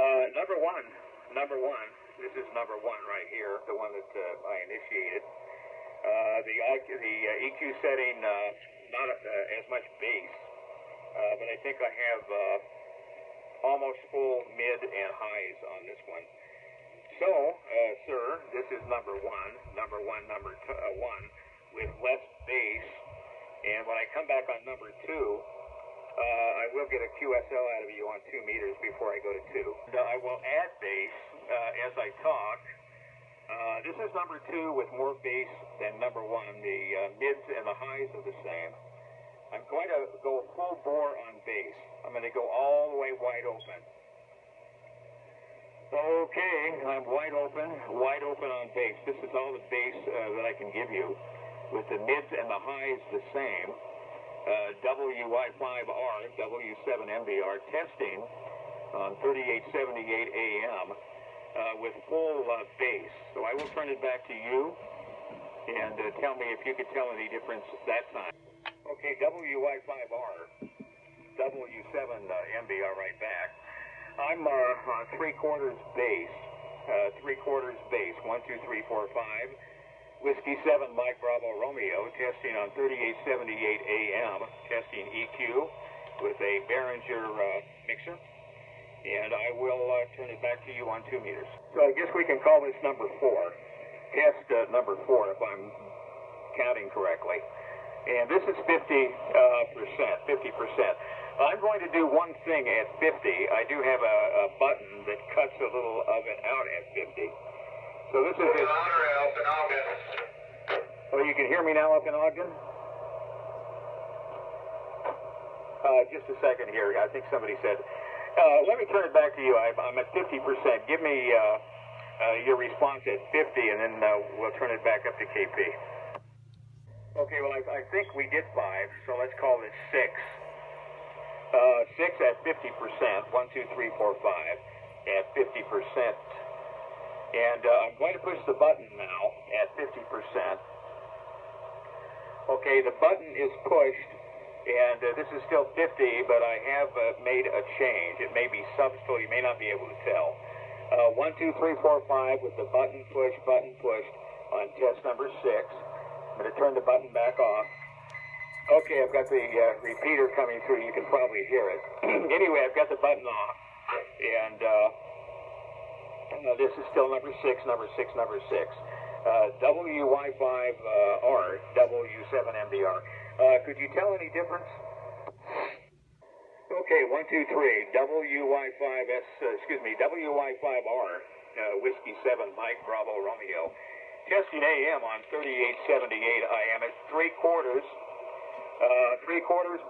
Number one. This is number one right here, the one that I initiated. The EQ setting, not as much bass, but I think I have almost full mid and highs on this one. So, sir, this is number one, with less bass. And when I come back on number two, I will get a QSL out of you on 2 meters before I go to 2. I will add bass as I talk. This is number two with more bass than number one. The mids and the highs are the same. I'm going to go full bore on bass. I'm going to go all the way wide open. Okay, I'm wide open on bass. This is all the bass that I can give you, with the mids and the highs the same. W7MBR, W7MBR testing on 3878 AM with full bass. So I will turn it back to you and tell me if you could tell any difference that time. Okay, W7MBR, W7MBR right back. I'm on 3/4 bass, 3/4 bass, 1, 2, 3, 4, 5. Whiskey 7 Mike Bravo Romeo, testing on 3878 AM, testing EQ with a Behringer mixer, and I will turn it back to you on 2 meters. So I guess we can call this number 4, test number 4 if I'm counting correctly. And this is 50%. I'm going to do one thing at 50. I do have a button that cuts a little of it out at 50. So this is it. Oh, you can hear me now up in Ogden? Just a second here. I think somebody said. Let me turn it back to you. I'm at 50%. Give me your response at 50, and then we'll turn it back up to KP. Okay, well, I think we did 5, so let's call this 6. 6 at 50%. 1, 2, 3, 4, 5 at 50%. And I'm going to push the button now at 50%. Okay, the button is pushed, and this is still 50, but I have made a change. It may be subtle, you may not be able to tell. 1, 2, 3, 4, 5 with the button pushed on test number 6. I'm going to turn the button back off. Okay, I've got the repeater coming through. You can probably hear it. Anyway, I've got the button off, and this is still number 6. WY5R, W7MBR. Could you tell any difference? Okay, 1, 2, 3. WY5R, Whiskey 7 Mike Bravo Romeo. Testing AM on 3878 IM at 3/4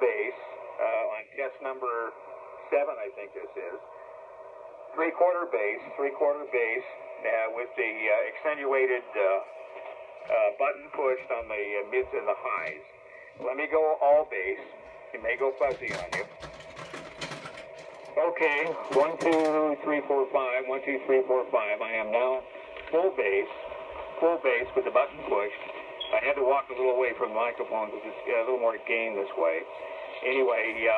bass on test number 7, I think this is. 3/4 bass with the accentuated button pushed on the mids and the highs. Let me go all bass. It may go fuzzy on you. Okay, 1, 2, 3, 4, 5. 1, 2, 3, 4, 5. I am now full bass with the button pushed. I had to walk a little away from the microphone because it's a little more gain this way. Anyway,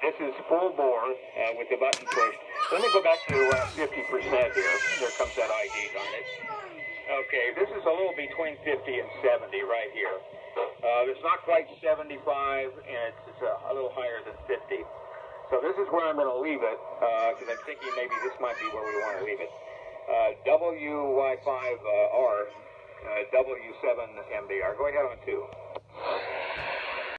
this is full bore with the button pushed. Let me go back to 50% here. There comes that ID on it. Okay, this is a little between 50 and 70 right here. It's not quite 75, and it's a little higher than 50. So this is where I'm going to leave it, because I'm thinking maybe this might be where we want to leave it. WY5R, W7MBR. Go ahead on 2.